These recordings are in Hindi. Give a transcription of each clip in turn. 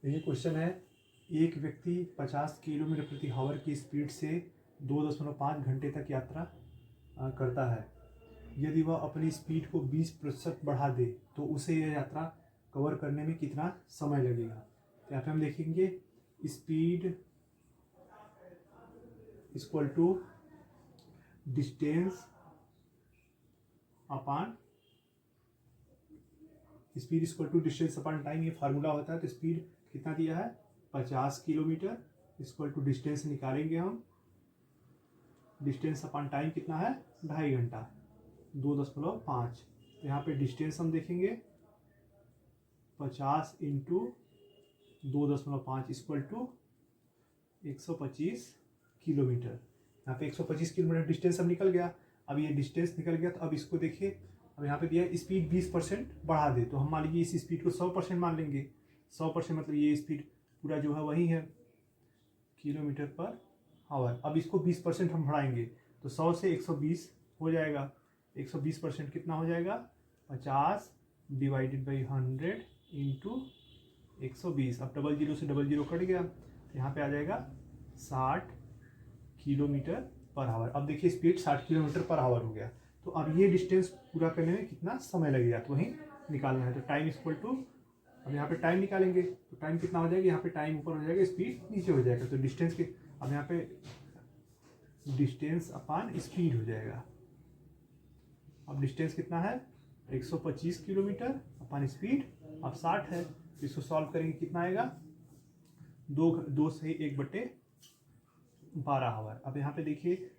ये क्वेश्चन है, एक व्यक्ति 50 किलोमीटर प्रति आवर की स्पीड से 2.5 घंटे तक यात्रा करता है। यदि वह अपनी स्पीड को 20% बढ़ा दे तो उसे यह यात्रा कवर करने में कितना समय लगेगा। तो यहाँ पे हम देखेंगे speed equal to distance upon time, ये फार्मूला होता है। तो स्पीड कितना दिया है 50 किलोमीटर इक्वल टू डिस्टेंस निकालेंगे हम, डिस्टेंस अपॉन टाइम कितना है 2.5 घंटा 2.5। तो यहाँ पे डिस्टेंस हम देखेंगे 50 इंटू 2.5 इक्वल टू 125 किलोमीटर। यहाँ पे 125 किलोमीटर डिस्टेंस अब निकल गया। अब ये डिस्टेंस निकल गया तो अब इसको देखिए, अब यहाँ पे दिया स्पीड 20% बढ़ा दे, तो हम मान लीजिए इस स्पीड को 100% मान लेंगे। 100% मतलब ये स्पीड पूरा जो है वही है किलोमीटर पर आवर। अब इसको 20% हम बढ़ाएंगे तो 100 से 120 हो जाएगा। 120% कितना हो जाएगा 50 डिवाइडेड बाई 100 इंटू 120। अब डबल जीरो से डबल जीरो कट गया तो यहाँ पे आ जाएगा 60 किलोमीटर पर आवर। अब देखिए स्पीड 60 किलोमीटर पर आवर हो गया। तो अब ये डिस्टेंस पूरा करने में कितना समय लगेगा तो वही निकालना है। तो टाइम इक्वल टू, अब यहाँ पे टाइम निकालेंगे तो टाइम कितना हो जाएगा, यहाँ पे टाइम ऊपर हो जाएगा स्पीड नीचे हो जाएगा। तो डिस्टेंस के, अब यहाँ पे डिस्टेंस अपॉन स्पीड हो जाएगा। अब डिस्टेंस कितना है 125 किलोमीटर अपॉन स्पीड अब 60 है। तो इसको सॉल्व करेंगे कितना आएगा 2 से 1/12 आवर। अब यहाँ पे देखिए,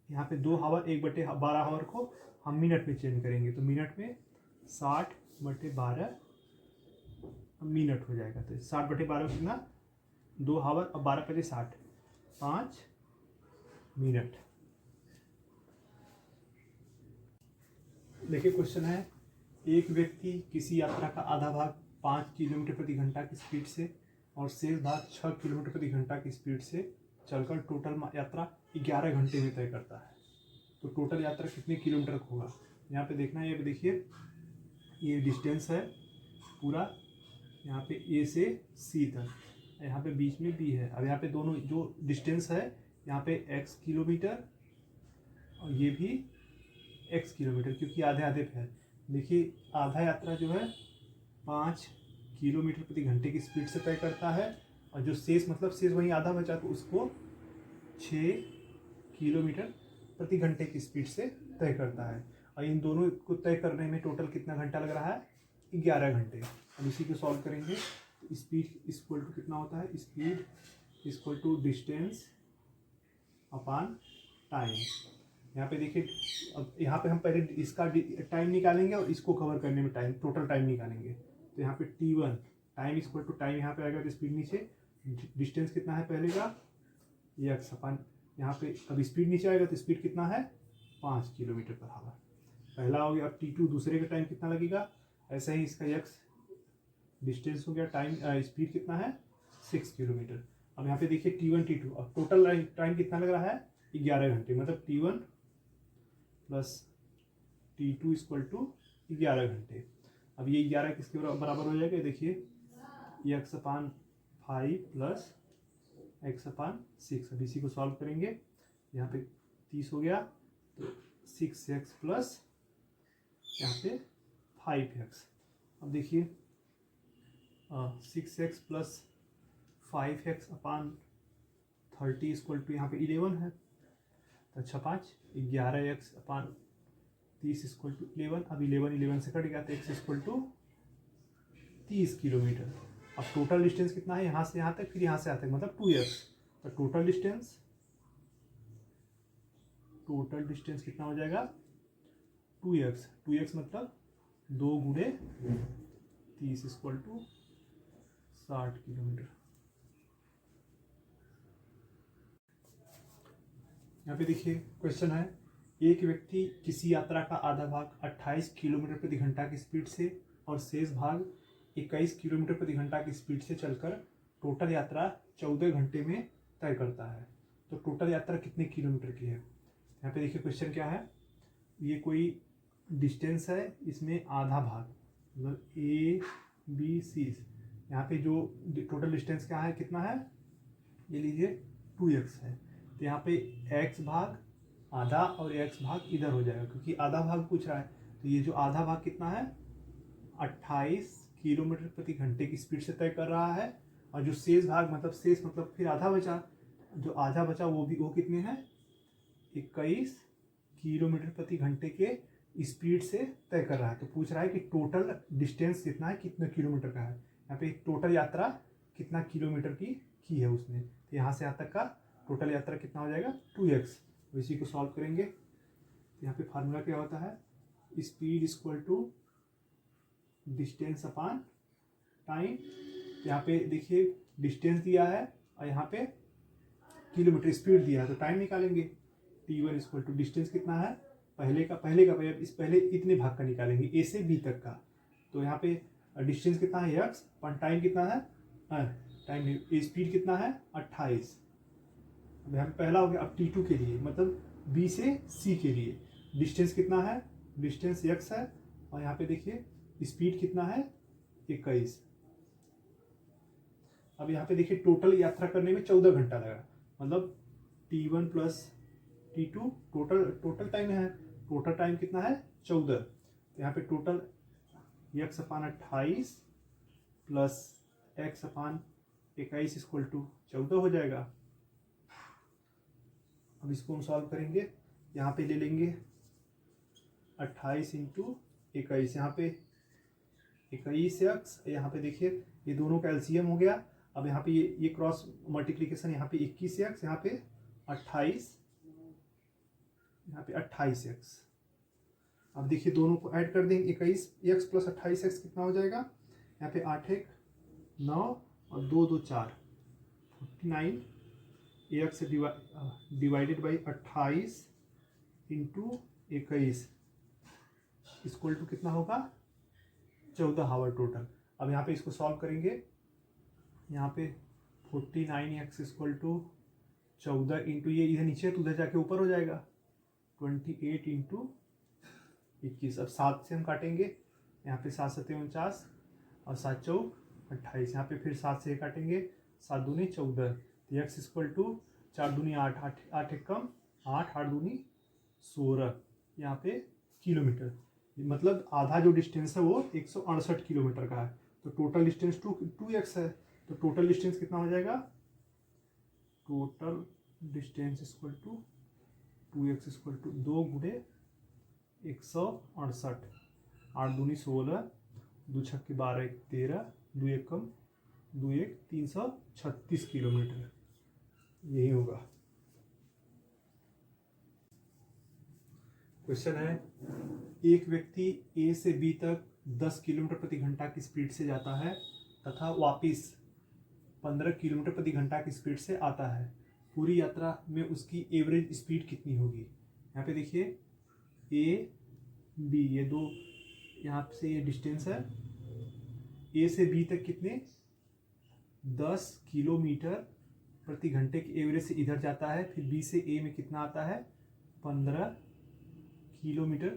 यहाँ पे 2 आवर 1/12 आवर को हम मिनट में चेंज करेंगे तो मिनट में 60/12 मिनट हो जाएगा। तो 60/12 कितना 2 आवर, अब 12 × 60 5 मिनट। देखिए क्वेश्चन है, एक व्यक्ति किसी यात्रा का आधा भाग 5 किलोमीटर प्रति घंटा की स्पीड से और शेष भाग 6 किलोमीटर प्रति घंटा की स्पीड से चलकर टोटल यात्रा 11 घंटे में तय करता है। तो टोटल यात्रा कितने किलोमीटर होगा यहाँ पे देखना है। ये देखिए ये डिस्टेंस है पूरा, यहाँ पे ए से सी तक, यहाँ पे बीच में बी है। अब यहाँ पे दोनों जो डिस्टेंस है यहाँ पे x किलोमीटर और ये भी x किलोमीटर, क्योंकि आधे आधे पे है। देखिए आधा यात्रा जो है 5 किलोमीटर प्रति घंटे की स्पीड से तय करता है और जो शेष मतलब शेष वही आधा बचा तो उसको 6 किलोमीटर प्रति घंटे की स्पीड से तय करता है। और इन दोनों को तय करने में टोटल कितना घंटा लग रहा है 11 घंटे। अब इसी को सॉल्व करेंगे तो स्पीड इक्वल टू कितना होता है, speed equal to distance upon time. यहाँ पे देखिए, अब यहाँ पे हम पहले इसका टाइम निकालेंगे और इसको कवर करने में टाइम टोटल टाइम निकालेंगे। तो यहाँ पे T1 time equal to time यहाँ पे आएगा तो स्पीड नीचे, डिस्टेंस कितना है पहले का x अपन, यहाँ पे अब स्पीड नीचे आएगा तो स्पीड कितना है 5 किलोमीटर पर आवर पहला हो गया। अब T2 दूसरे का टाइम कितना लगेगा, ऐसा ही इसका x डिस्टेंस हो गया, टाइम स्पीड कितना है 6 किलोमीटर। अब यहाँ पे देखिए T1 T2, अब टोटल टाइम कितना लग रहा है 11 घंटे, मतलब T1 plus T2 equal to 11 घंटे। अब ये 11 किसके बराबर हो जाएगा, देखिए x/5 प्लस x/6। अब इसी को सॉल्व करेंगे, यहाँ पे 30 हो गया तो 6x प्लस यहाँ पे 5x। अब देखिए 6x plus 5x/30 equal to यहाँ पे 11 है तो 6×5 11x/30 इक्वल टू 11। अब 11 से कट गया तो x इक्वल टू 30 किलोमीटर। अब टोटल डिस्टेंस कितना है यहाँ से यहाँ तक, फिर यहाँ से यहाँ तक, मतलब 2x। तो टोटल डिस्टेंस कितना हो जाएगा 2x मतलब 2 × 30 इक्वल टू 60 किलोमीटर। यहाँ पे देखिए क्वेश्चन है, एक व्यक्ति किसी यात्रा का आधा भाग 28 किलोमीटर प्रति घंटा की स्पीड से और शेष भाग 21 किलोमीटर प्रति घंटा की स्पीड से चलकर टोटल यात्रा 14 घंटे में तय करता है। तो टोटल यात्रा कितने किलोमीटर की है। यहाँ पे देखिए क्वेश्चन क्या है, ये कोई डिस्टेंस है, इसमें आधा भाग मतलब A B C यहाँ पे जो टोटल डिस्टेंस क्या है, कितना है, ये लीजिए 2x है। तो यहाँ पे x भाग आधा और x भाग इधर हो जाएगा, क्योंकि आधा भाग पूछ रहा है। तो ये जो आधा भाग कितना है, 28 किलोमीटर प्रति घंटे की स्पीड से तय कर रहा है। और जो शेष भाग शेष मतलब फिर आधा बचा, जो आधा बचा वो कितने हैं, 21 किलोमीटर प्रति घंटे के स्पीड से तय कर रहा है। तो पूछ रहा है कि टोटल डिस्टेंस कितना है, कितने किलोमीटर का है। यहाँ पे टोटल यात्रा कितना किलोमीटर की है उसने। तो यहाँ से यहाँ तक का टोटल यात्रा कितना हो जाएगा, 2x। तो इसी को सॉल्व करेंगे। तो यहाँ पे फार्मूला क्या होता है, speed equal to distance upon time. यहाँ पे देखिए डिस्टेंस दिया है और यहाँ पे किलोमीटर स्पीड दिया है, तो टाइम निकालेंगे। t1 इक्वल टू डिस्टेंस कितना है, पहले इतने भाग का निकालेंगे, a से b तक का। तो यहाँ पे डिस्टेंस कितना है x, और टाइम कितना है, टाइम स्पीड कितना है 28। अब यहाँ पे पहला हो गया। अब t2 के लिए मतलब b से c के लिए डिस्टेंस कितना है, डिस्टेंस x है, और यहाँ पे देखिए स्पीड कितना है 21। अब यहाँ पे देखिए टोटल यात्रा करने में 14 घंटा लगा, मतलब t1 plus t2 total time है। टोटल टाइम कितना है 14। तो यहाँ पे total x upon 28 plus x upon 21 equal to 14 हो जाएगा। अब इसको हम सॉल्व करेंगे। यहाँ पे ले लेंगे 28 इंटू 21, यहाँ पे 21x, यहाँ पे देखिए ये दोनों का एलसीएम हो गया। अब यहाँ पे ये क्रॉस मल्टीप्लिकेशन, यहाँ पे 21x, यहाँ पे 28, यहाँ पे 28x। अब देखिए दोनों को ऐड कर देंगे, 21x प्लस 28x कितना हो जाएगा, यहाँ पे 8 1 9 और 2 2 4 49 x divided by 28 into 21 equal to कितना होगा 14 हावर टोटल। अब यहाँ पे इसको सॉल्व करेंगे। यहाँ पे 49x इक्वल टू 14 इंटू ये इधर नीचे तो उधर जाके ऊपर हो जाएगा 28 इंटू 21। अब 7 से हम काटेंगे, यहाँ पे 7 7 49 और 7 चौक 28। यहाँ पे फिर 7 से काटेंगे, 7 दूनी 14। तो x इक्वल टू 4 दूनी 8 8 एक कम 8 8 दूनी 16, यहाँ पे किलोमीटर, मतलब आधा जो डिस्टेंस है वो 168 किलोमीटर का है। तो टोटल डिस्टेंस 2x है। तो टोटल डिस्टेंस कितना हो जाएगा, total distance equal to 2x equal to 2 गुणे 168, 8 दूनी 16, 2 छक्के 12 1 13, 2 एक कम 2 1 336 किलोमीटर, यही होगा। क्वेश्चन है, एक व्यक्ति ए से बी तक 10 किलोमीटर प्रति घंटा की स्पीड से जाता है तथा वापस 15 किलोमीटर प्रति घंटा की स्पीड से आता है। पूरी यात्रा में उसकी एवरेज स्पीड कितनी होगी। यहाँ पे देखिए ए बी, ये दो यहाँ से ये डिस्टेंस है। ए से बी तक कितने 10 किलोमीटर प्रति घंटे की एवरेज से इधर जाता है, फिर बी से ए में कितना आता है 15 किलोमीटर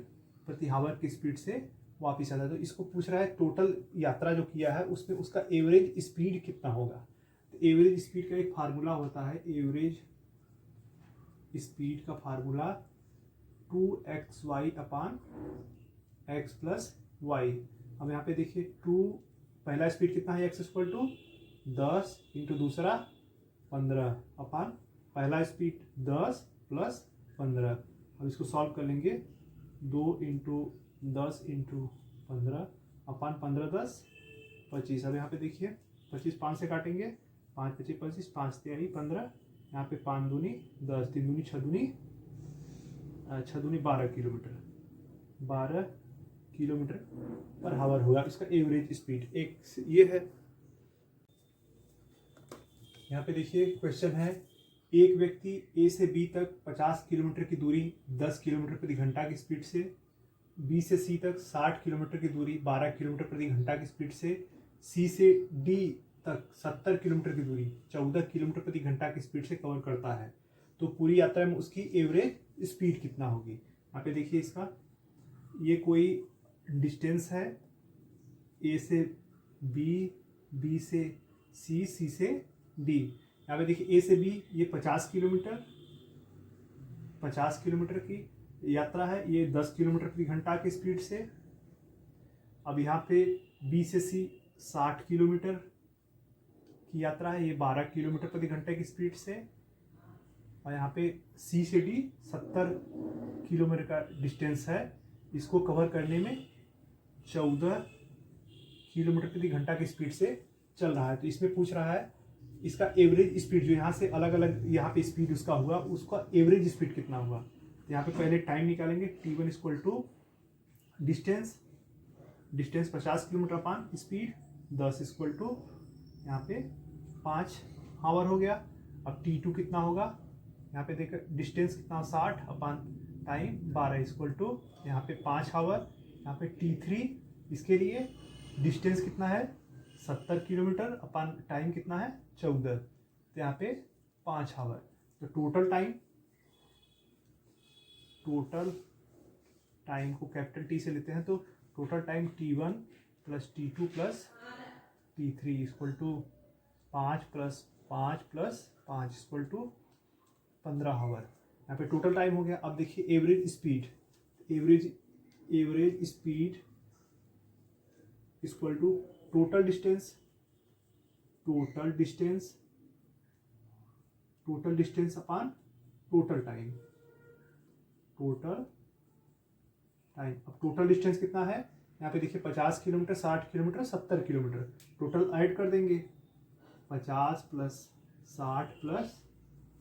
प्रति हावर की स्पीड से वापस आता है। तो इसको पूछ रहा है टोटल यात्रा जो किया है उसमें उसका एवरेज स्पीड कितना होगा। तो एवरेज स्पीड का एक फार्मूला होता है, एवरेज स्पीड का फार्मूला 2xy अपान x प्लस वाई। अब यहाँ पे देखिए 2 पहला स्पीड कितना है, x इक्वल टू 10 इंटू दूसरा 15 अपान पहला स्पीड 10 प्लस 15। अब इसको सॉल्व कर लेंगे, 2 इंटू 10 इंटू 15 अपान 15 10 25। अब यहाँ पे देखिए 25 5 से काटेंगे, 5 25 25, 5 3 15, यहाँ पे 5 दूनी 10, 3 दूनी 6 दूनी 12 किलोमीटर, 12 किलोमीटर पर हावर होगा इसका एवरेज स्पीड। एक ये है। यहाँ पे देखिए क्वेश्चन है, एक व्यक्ति ए से बी तक 50 किलोमीटर की दूरी 10 किलोमीटर प्रति घंटा की स्पीड से, बी से सी तक 60 किलोमीटर की दूरी 12 किलोमीटर प्रति घंटा की स्पीड से, सी से डी तक 70 किलोमीटर की दूरी 14 किलोमीटर प्रति घंटा की स्पीड से कवर करता है। तो पूरी यात्रा में उसकी एवरेज स्पीड कितना होगी। यहाँ पे देखिए इसका ये कोई डिस्टेंस है, ए से बी बी से सी, सी से डी। यहाँ पे देखिए ए से बी ये 50 किलोमीटर, 50 किलोमीटर की यात्रा है, ये 10 किलोमीटर प्रति घंटा की स्पीड से। अब यहाँ पे बी से सी 60 किलोमीटर की यात्रा है, ये 12 किलोमीटर प्रति घंटे की स्पीड से। और यहाँ पे सी से डी 70 किलोमीटर का डिस्टेंस है, इसको कवर करने में 14 किलोमीटर प्रति घंटा की स्पीड से चल रहा है। तो इसमें पूछ रहा है इसका एवरेज स्पीड, जो यहाँ से अलग अलग यहाँ पे स्पीड उसका हुआ, उसका एवरेज स्पीड कितना हुआ। तो यहाँ पे पहले टाइम निकालेंगे, t1 equal to distance 50 kilometre upon speed 10 equal to यहाँ पे 5 आवर हो गया। अब t2 कितना होगा, यहाँ पे देखो डिस्टेंस कितना 60 अपान टाइम 12 इक्वल टू यहाँ पे 5 आवर। यहाँ पे t3 इसके लिए डिस्टेंस कितना है 70 किलोमीटर अपान टाइम कितना है 14, तो यहाँ पे 5 आवर। तो टोटल टाइम को कैपिटल टी से लेते हैं, तो total time t1 plus t2 plus t3 equal to 5 plus 5 plus 5 equal to 15 hour. यहाँ पे टोटल टाइम हो गया। अब देखिए average speed equal to total distance upon total time. अब टोटल डिस्टेंस कितना है, यहाँ पे देखिए 50 kilometre, 60 kilometre, 70 kilometre, total add कर देंगे 50 प्लस 60 प्लस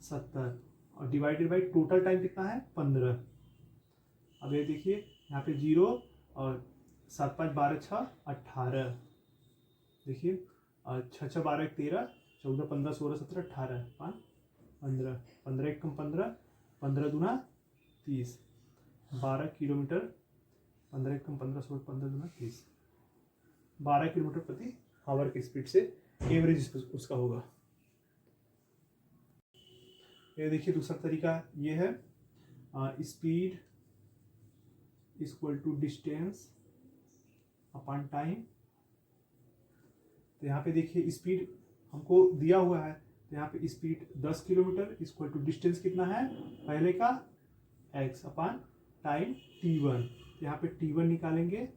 70 और डिवाइडेड बाई टोटल टाइम कितना है 15। अब ये देखिए यहाँ पे 0 और 7 5 12 6 18, देखिए 6 6 12 1 13 14 15 16 17 18 5 15 15 1 कम 15 15 दूना 30 12 किलोमीटर 15 1 कम 15 16 15 दूना 30 12 किलोमीटर प्रति आवर की स्पीड से एवरेज उसका होगा। ये देखिए दूसरा तरीका ये है, speed equal to distance upon time. तो यहाँ पे देखिए स्पीड हमको दिया हुआ है, तो यहाँ पे speed 10 kilometre equal to distance कितना है पहले का x अपॉन टाइम t1। तो यहाँ पे t1 निकालेंगे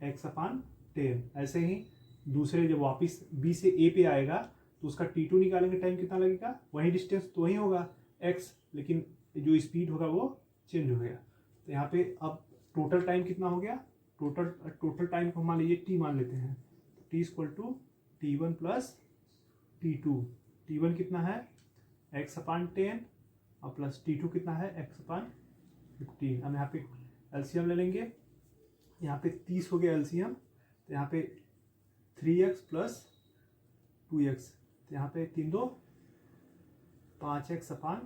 x अपॉन 10। ऐसे ही दूसरे जब वापस b से a पे आएगा तो उसका t2 निकालेंगे, टाइम कितना लगेगा, वही डिस्टेंस तो वही होगा x, लेकिन जो स्पीड होगा वो चेंज हो गया। तो यहाँ पे अब टोटल टाइम कितना हो गया, टोटल टाइम को मान लीजिए t मान लेते हैं, t equal to t1 plus t2। t1 कितना है x अपान 10 और प्लस t2 कितना है x अपान 15। हम यहाँ पे एलसीएम ले लेंगे, यहाँ पे 30 हो गया एलसीएम, तो यहाँ पे 3x प्लस 2x, तो यहाँ पे 3 2 5x अपान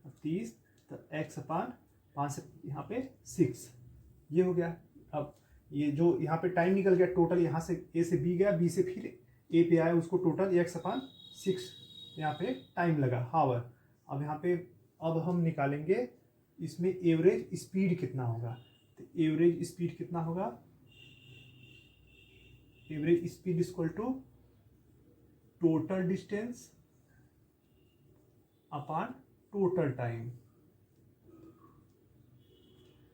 30, तो x अपान 5 से यहाँ पे 6, ये हो गया। अब ये जो यहाँ पे टाइम निकल गया टोटल, यहाँ से a से b गया, b से फिर a पे आया, उसको टोटल x अपान 6 यहाँ पे टाइम लगा हावर। अब यहाँ पे अब हम निकालेंगे इसमें एवरेज स्पीड कितना होगा। तो एवरेज स्पीड कितना होगा, average speed equal to total distance upon total time.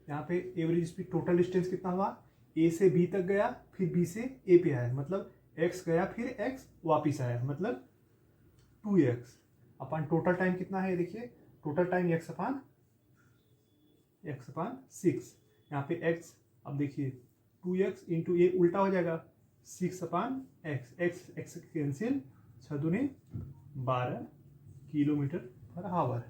यहाँ पे एवरेज स्पीड टोटल डिस्टेंस कितना हुआ, ए से बी तक गया फिर बी से ए पे आया, मतलब x गया फिर x वापिस आया, मतलब 2x अपॉन टोटल टाइम कितना है, देखिए टोटल टाइम x अपान 6। यहाँ पे x, अब देखिए 2x इंटू ए उल्टा हो जाएगा 6 अपान x कैंसिल, 6 दूनी 12 किलोमीटर पर आवर।